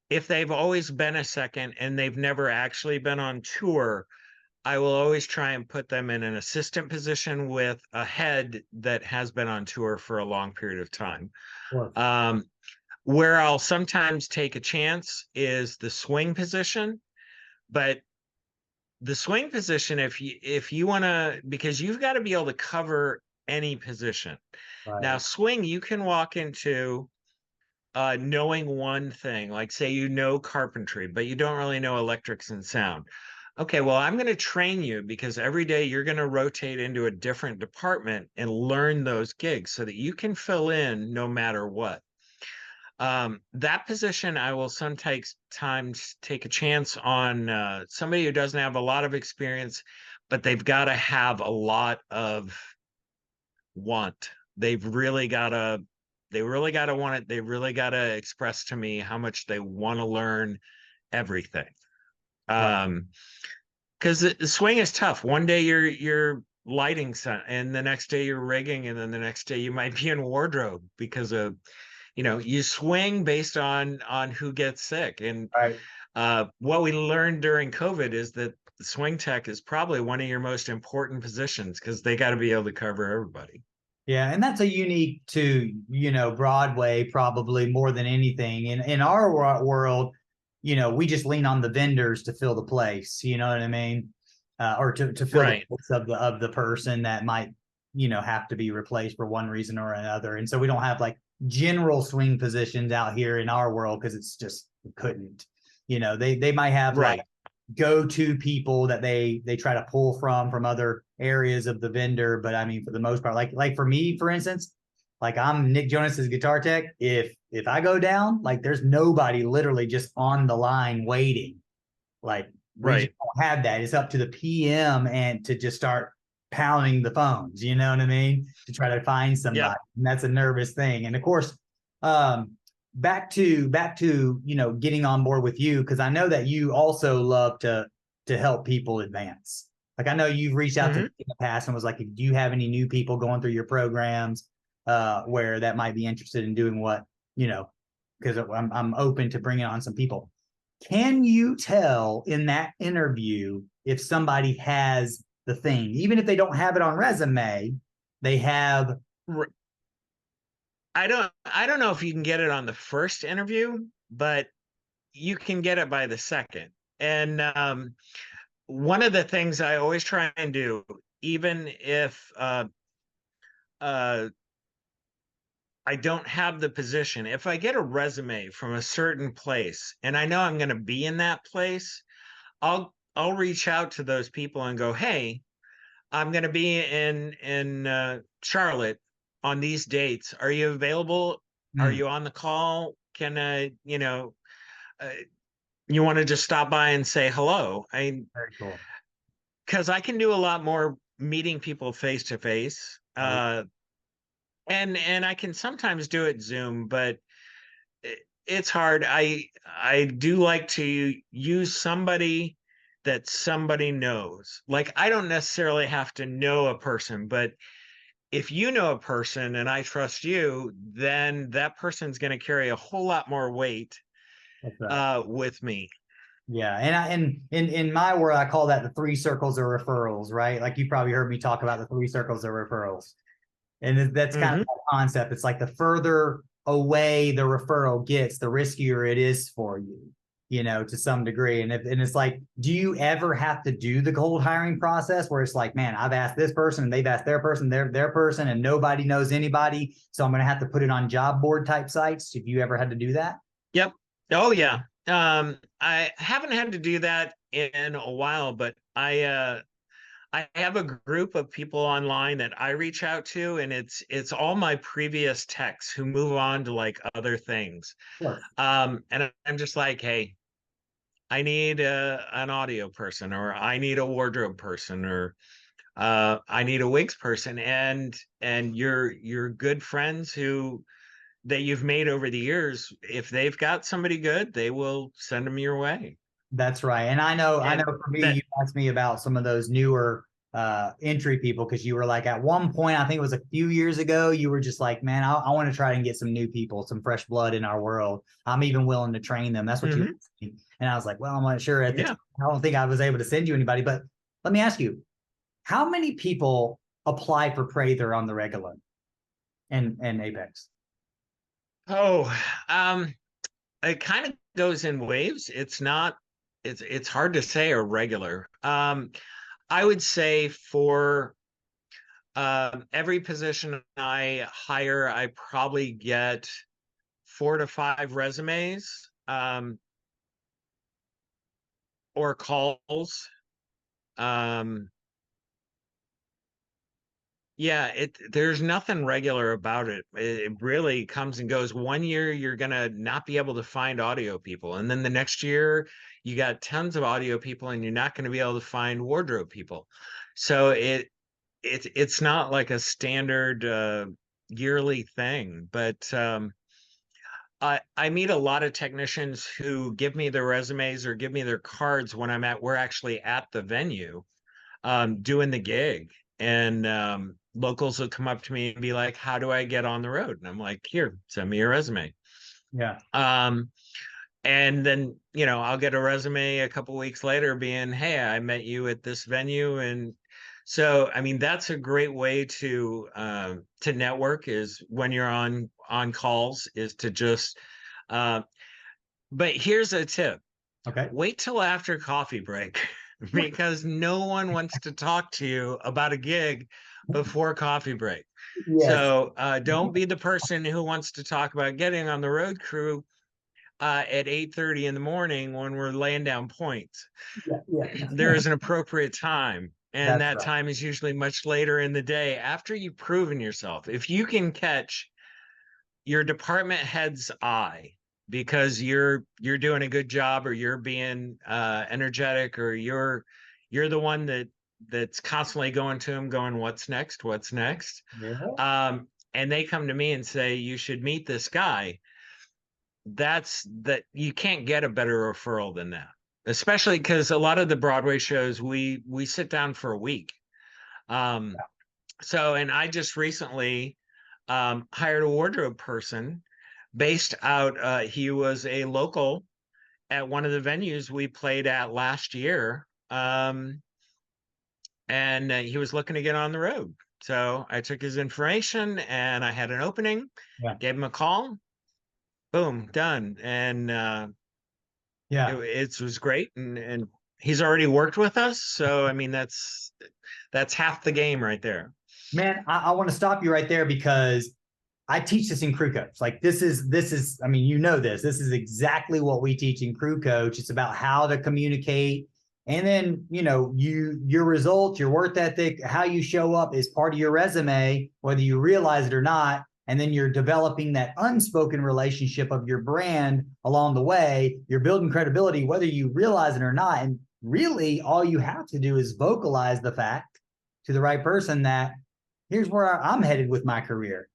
if they've always been a second and they've never actually been on tour, I will always try and put them in an assistant position with a head that has been on tour for a long period of time. Sure. Where I'll sometimes take a chance is the swing position, but the swing position, if you want to, because you've got to be able to cover any position. Now, Right. swing, you can walk into knowing one thing, like say you know carpentry, but you don't really know electrics and sound. Okay, well, I'm going to train you because every day you're going to rotate into a different department and learn those gigs so that you can fill in no matter what. That position, I will sometimes take a chance on somebody who doesn't have a lot of experience, but they've got to have a lot of want. They really got to want it. They really got to express to me how much they want to learn everything. Right. Um, because the swing is tough. One day you're lighting some, and the next day you're rigging, and then the next day you might be in wardrobe because of, you swing based on who gets sick. And Right. what we learned during COVID is that the swing tech is probably one of your most important positions because they got to be able to cover everybody. Yeah, and that's a unique to, Broadway probably more than anything. In our world, we just lean on the vendors to fill the place, you know what I mean? Or to fill the Right. place of the person that might, have to be replaced for one reason or another. And so we don't have like general swing positions out here in our world because it's just couldn't. They might have like Right. go-to people that they try to pull from other areas of the vendor. But I mean, for the most part, like for me, for instance, like I'm Nick Jonas's guitar tech. If I go down, like there's nobody literally just on the line waiting. Like we just Right. don't have that. It's up to the PM and to just start pounding the phones, you know what I mean? To try to find Yep. somebody. And that's a nervous thing. And of course, um, back to getting on board with you, because I know that you also love to help people advance. Like I know you've reached out to me Hmm. in the past and was like, do you have any new people going through your programs where that might be interested in doing what, because I'm open to bringing on some people. Can you tell in that interview if somebody has the thing, even if they don't have it on resume, they have. I don't know if you can get it on the first interview, but you can get it by the second. And one of the things I always try and do, even if uh, I don't have the position, if I get a resume from a certain place and I know I'm going to be in that place, I'll reach out to those people and go, "Hey, I'm going to be in Charlotte on these dates. Are you available? Are Hmm, you on the call? Can uh, you want to just stop by and say hello?" very cool. Because I can do a lot more meeting people face to face. Right. And I can sometimes do it Zoom, but it's hard. I do like to use somebody that somebody knows. Like I don't necessarily have to know a person, but if you know a person and I trust you, then that person's going to carry a whole lot more weight That's right. with me. Yeah, and in my world, I call that the three circles of referrals, right? Like you probably heard me talk about the three circles of referrals, and that's kind of Hmm. the concept. It's like the further away the referral gets, the riskier it is for you, to some degree. And it's like, do you ever have to do the cold hiring process where it's like, man, I've asked this person, and they've asked their person, their person, and nobody knows anybody, so I'm going to have to put it on job board type sites? Have you ever had to do that? Yep. Oh yeah. I haven't had to do that in a while, but I have a group of people online that I reach out to, and it's all my previous techs who move on to like other things. Sure. And I'm just like, hey, I need an audio person, or I need a wardrobe person, or I need a wigs person, and your good friends who that you've made over the years, if they've got somebody good, they will send them your way. That's right. And I know And for me, that you asked me about some of those newer entry people, because you were like, at one point, I think it was a few years ago, you were just like, man, I want to try and get some new people, some fresh blood in our world. I'm even willing to train them. That's what you Mhm. asked me. And I was like, well, I'm not sure at the Yeah. time. I don't think I was able to send you anybody. But let me ask you, how many people apply for Prather on the regular and Apex? Oh, um, it kind of goes in waves. It's not, it's hard to say a regular. I would say for every position I hire, I probably get 4 to 5 resumes, or calls. Um, Yeah, there's nothing regular about it. It really comes and goes. One year you're gonna not be able to find audio people, and then the next year you got tons of audio people, and you're not going to be able to find wardrobe people. So it's not like a standard yearly thing. But I meet a lot of technicians who give me their resumes or give me their cards when we're actually at the venue doing the gig. And locals will come up to me and be like, how do I get on the road? And I'm like, here, send me your resume. Yeah. Um, and then, I'll get a resume a couple weeks later being, hey, I met you at this venue. And so, I mean, that's a great way to network, is when you're on calls, is to just, uh, but here's a tip. Okay. Wait till after coffee break because no one wants to talk to you about a gig before coffee break. Yes. So don't be the person who wants to talk about getting on the road crew at 8:30 in the morning when we're laying down points. Yeah. Yeah. There is an appropriate time. And That's that right. time is usually much later in the day after you've proven yourself. If you can catch your department head's eye because you're doing a good job, or you're being energetic, or you're the one that's constantly going to him going, what's next, Yeah. and they come to me and say you should meet this guy. That you can't get a better referral than that, especially because a lot of the Broadway shows we sit down for a week. Um so and I just recently hired a wardrobe person based out. He was a local at one of the venues we played at last year, and he was looking to get on the road. So I took his information, and I had an opening, Yeah. gave him a call, boom, done. And Yeah. it was great, and he's already worked with us. So I mean, that's half the game right there. Man, I want to stop you right there, because I teach this in crew coach. Like this is, I mean, this is exactly what we teach in crew coach. It's about how to communicate. And then, your results, your work ethic, how you show up is part of your resume, whether you realize it or not. And then you're developing that unspoken relationship of your brand along the way. You're building credibility, whether you realize it or not. And really, all you have to do is vocalize the fact to the right person that here's where I'm headed with my career.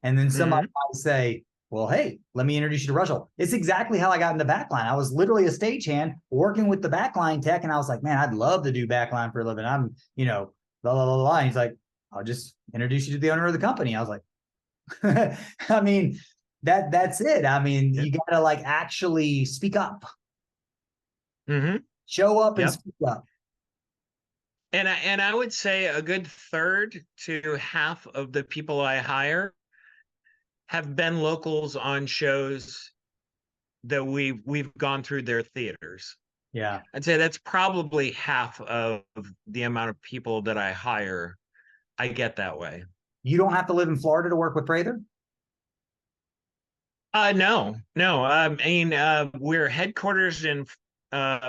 And then somebody Hmm. might say, well, hey, let me introduce you to Russell. It's exactly how I got into backline. I was literally a stagehand working with the backline tech. And I was like, man, I'd love to do backline for a living. I'm, blah, blah, blah, blah. And he's like, I'll just introduce you to the owner of the company. I was like, I mean, that's it. I mean, Yeah. you got to like actually speak up. Mm-hmm. Show up and Yep. speak up. And I would say a good third to half of the people I hire have been locals on shows that we've gone through their theaters. Yeah. I'd say that's probably half of the amount of people that I hire. I get that way. You don't have to live in Florida to work with Prather? No, no. I mean, we're headquarters in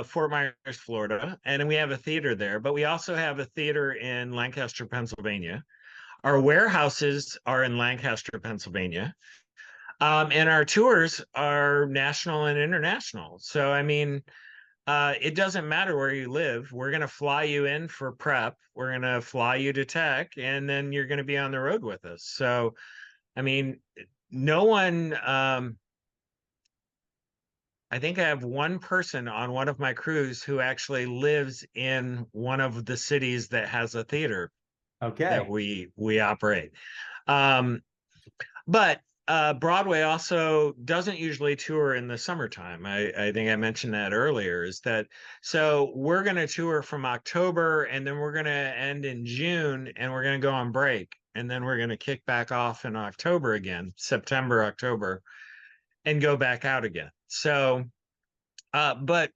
Fort Myers, Florida, and we have a theater there. But we also have a theater in Lancaster, Pennsylvania. Our warehouses are in Lancaster, Pennsylvania, and our tours are national and international. So, I mean, it doesn't matter where you live. We're going to fly you in for prep. We're going to fly you to tech, and then you're going to be on the road with us. So, I mean, no one. I think I have one person on one of my crews who actually lives in one of the cities that has a theater that Okay. we operate. Um, but Broadway also doesn't usually tour in the summertime. I think I mentioned that earlier. Is that so? We're going to tour from October, and then we're going to end in June, and we're going to go on break, and then we're going to kick back off in October again, September, October, and go back out again. So, but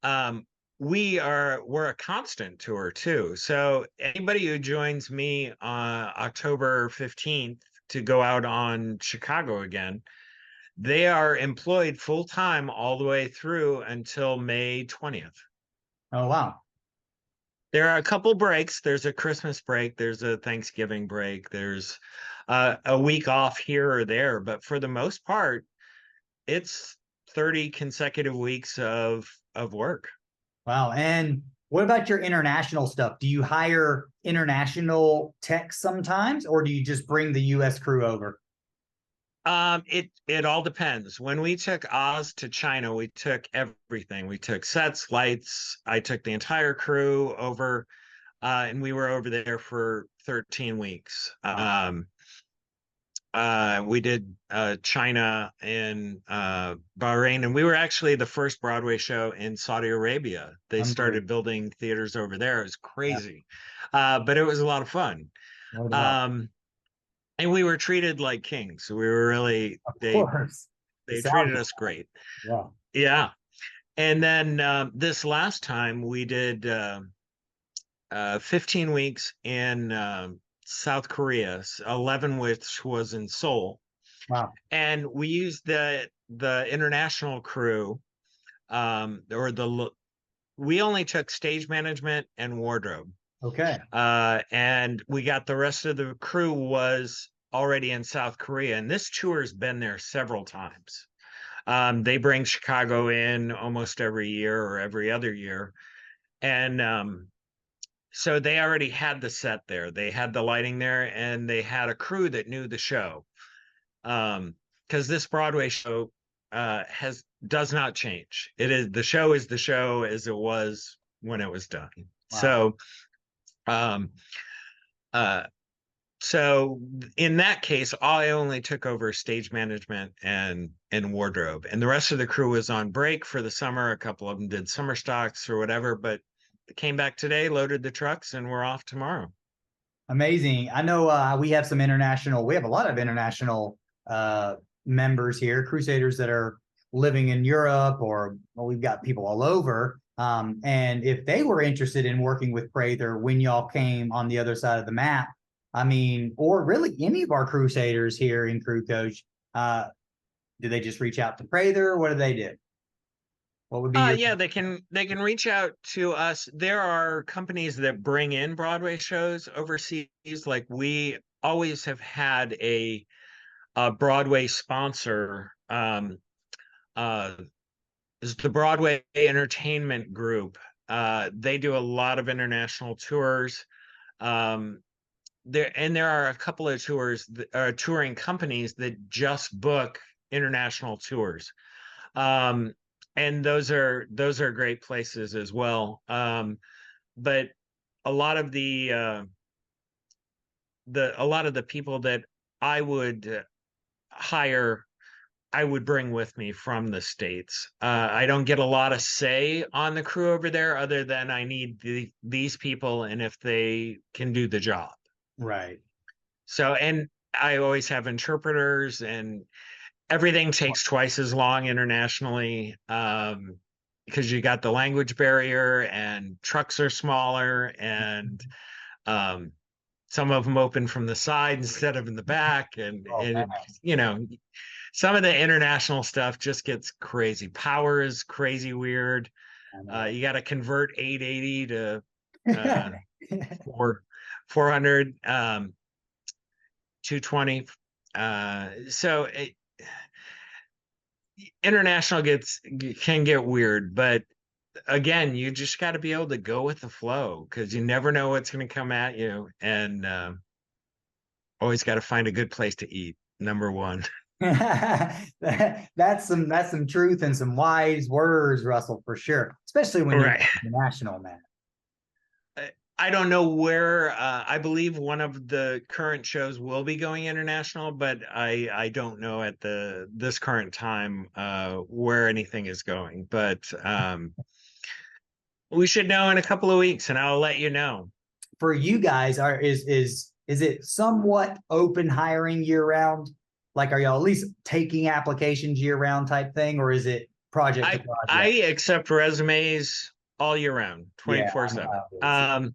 um, we're a constant tour too. So anybody who joins me on October 15th to go out on Chicago again, they are employed full time all the way through until May 20th. Oh, wow. There are a couple breaks. There's a Christmas break, there's a Thanksgiving break, there's a week off here or there, but for the most part, it's 30 consecutive weeks of work. Wow. And what about your international stuff? Do you hire international techs sometimes, or do you just bring the US crew over? It all depends. When we took Oz to China, we took everything. We took sets, lights. I took the entire crew over, and we were over there for 13 weeks. Wow. We did China and Bahrain, and we were actually the first Broadway show in Saudi Arabia. They started Unbelievable. building theaters over there. It was Yeah, crazy, but it was a lot of fun. no doubt. Um, and we were treated like kings. We were really Of they course. It they sounds treated like us great. that. Yeah. Yeah. And then this last time we did 15 weeks in South Korea, 11 which was in Seoul. Wow. And we used the international crew, or we only took stage management and wardrobe. Okay. And we got the rest of the crew was already in South Korea. And this tour has been there several times. They bring Chicago in almost every year or every other year. And so they already had the set there. They had the lighting there and they had a crew that knew the show. Because this Broadway show does not change. It is the show is the show as it was when it was done. Wow. Um, uh, so in that case, I only took over stage management and wardrobe, and the rest of the crew was on break for the summer. A couple of them did summer stocks or whatever, but came back today, loaded the trucks, and we're off tomorrow. Amazing. I know we have we have a lot of international members here, Crusaders that are living in Europe, or well, we've got people all over. And if they were interested in working with Prather when y'all came on the other side of the map, I mean, or really any of our Crusaders here in Crew Coach, do they just reach out to Prather? What do they do? What would be your Yeah, they can reach out to us. There are companies that bring in Broadway shows overseas. Like we always have had a Broadway sponsor. Uh, is the Broadway Entertainment Group. They do a lot of international tours. Um, there are a couple of touring companies that just book international tours. Um, and those are great places as well. But a lot of the a lot of the people that I would hire I would bring with me from the States. I don't get a lot of say on the crew over there other than I need these people and if they can do the job. Right. So, and I always have interpreters, and everything takes twice as long internationally, because you got the language barrier and trucks are smaller, and um, some of them open from the side instead of in the back. Oh man. And you know, some of the international stuff just gets crazy. Power is crazy weird. I know. You got to convert 880 to uh, 400, 220. International can get weird, but again, you just got to be able to go with the flow because you never know what's going to come at you, and always got to find a good place to eat. Number one. That's some truth and some wise words, Russell, for sure. Especially when you're Right. international, man. I don't know where. I believe one of the current shows will be going international, but I don't know at this current time where anything is going. But we should know in a couple of weeks, and I'll let you know. For you guys, is it somewhat open hiring year round? Like, are y'all at least taking applications year round type thing, or is it project to I project? accept resumes all year round, Yeah, 24/7. obviously.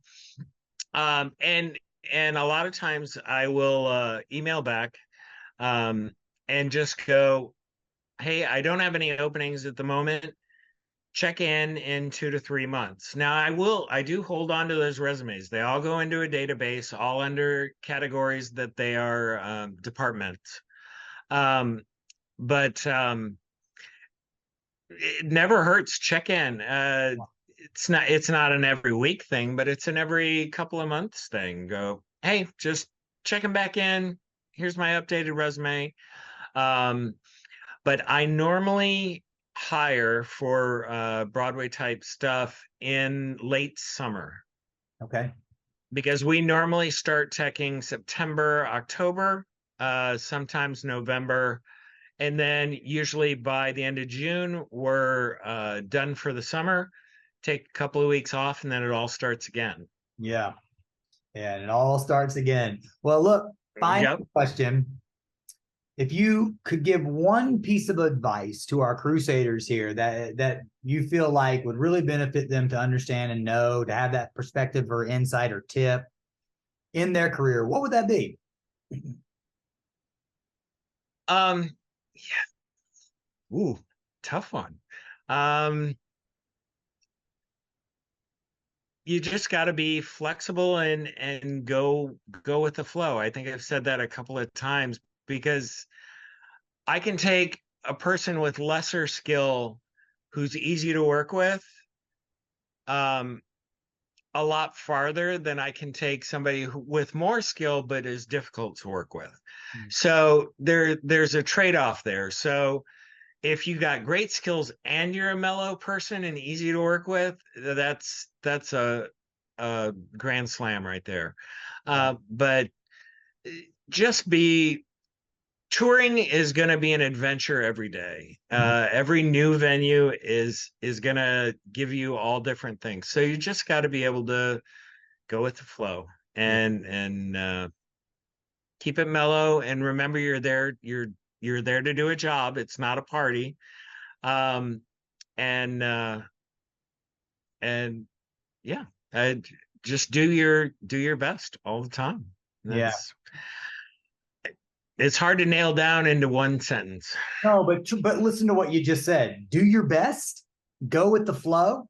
And a lot of times I will email back um, and just go, hey, I don't have any openings at the moment. Check in 2 to 3 months. Now I do hold on to those resumes. They all go into a database, all under categories that they are departments. But it never hurts. Check in. It's not an every week thing, but it's an every couple of months thing. Go, hey, just checking back in. Here's my updated resume. Um, but I normally hire for Broadway type stuff in late summer Okay. because we normally start teching September, October, sometimes November, and then usually by the end of June we're done for the summer. Take a couple of weeks off, and then it all starts again. Yeah. Yeah. And it all starts again. Well, look, final Yep. question. If you could give one piece of advice to our crusaders here that you feel like would really benefit them to understand and know, to have that perspective or insight or tip in their career, what would that be? Um, yeah. Ooh, tough one. Um, you just got to be flexible and go with the flow. I think I've said that a couple of times because I can take a person with lesser skill who's easy to work with um a lot farther than I can take somebody with more skill but is difficult to work with. So there's a trade-off there. So if you got great skills and you're a mellow person and easy to work with, that's a grand slam right there. But just be touring is going to be an adventure every day. Every new venue is going to give you all different things. So you just got to be able to go with the flow and keep it mellow and remember you're there to do a job. It's not a party. Um, and and yeah, just do your best all the time. Yeah. That's it's hard to nail down into one sentence. No, but listen to what you just said. Do your best, go with the flow.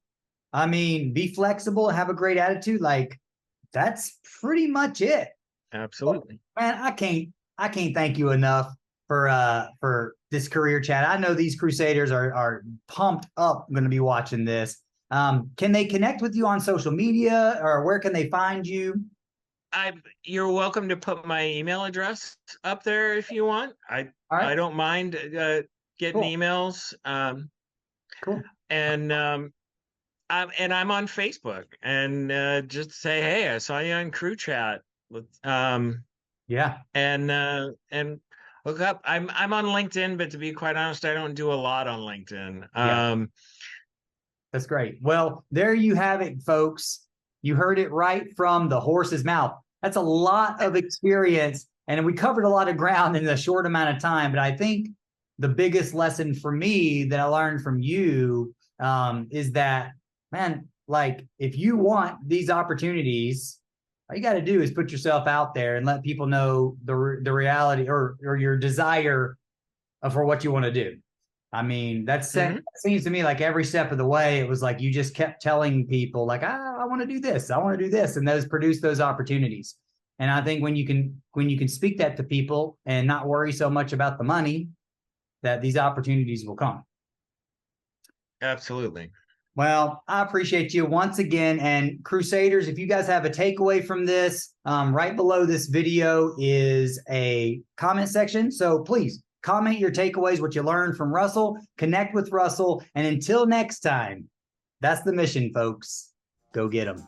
I mean, be flexible, have a great attitude. Like that's pretty much it. Absolutely. Man, I can't thank you enough for this career chat. I know these Crusaders are pumped up going to be watching this. Can they connect with you on social media or where can they find you? You're welcome to put my email address up there if you want. All right, I don't mind getting cool, emails. cool. And I'm on Facebook and just say, hey, I saw you on Crew Chat. Yeah, And Look up. I'm on LinkedIn, but to be quite honest, I don't do a lot on LinkedIn. Yeah. That's great. Well, there you have it, folks. You heard it right from the horse's mouth. That's a lot of experience, and we covered a lot of ground in a short amount of time. But I think the biggest lesson for me that I learned from you is that, man, like if you want these opportunities, all you got to do is put yourself out there and let people know the reality or your desire for what you want to do. I mean, that seems to me like every step of the way, it was like you just kept telling people, like, I want to do this, I want to do this, and those produce those opportunities. And I think when you can speak that to people and not worry so much about the money, that these opportunities will come. Absolutely. Well, I appreciate you once again. And Crusaders, if you guys have a takeaway from this, right below this video is a comment section. So please comment your takeaways, what you learned from Russell, connect with Russell. And until next time, that's the mission, folks. Go get them.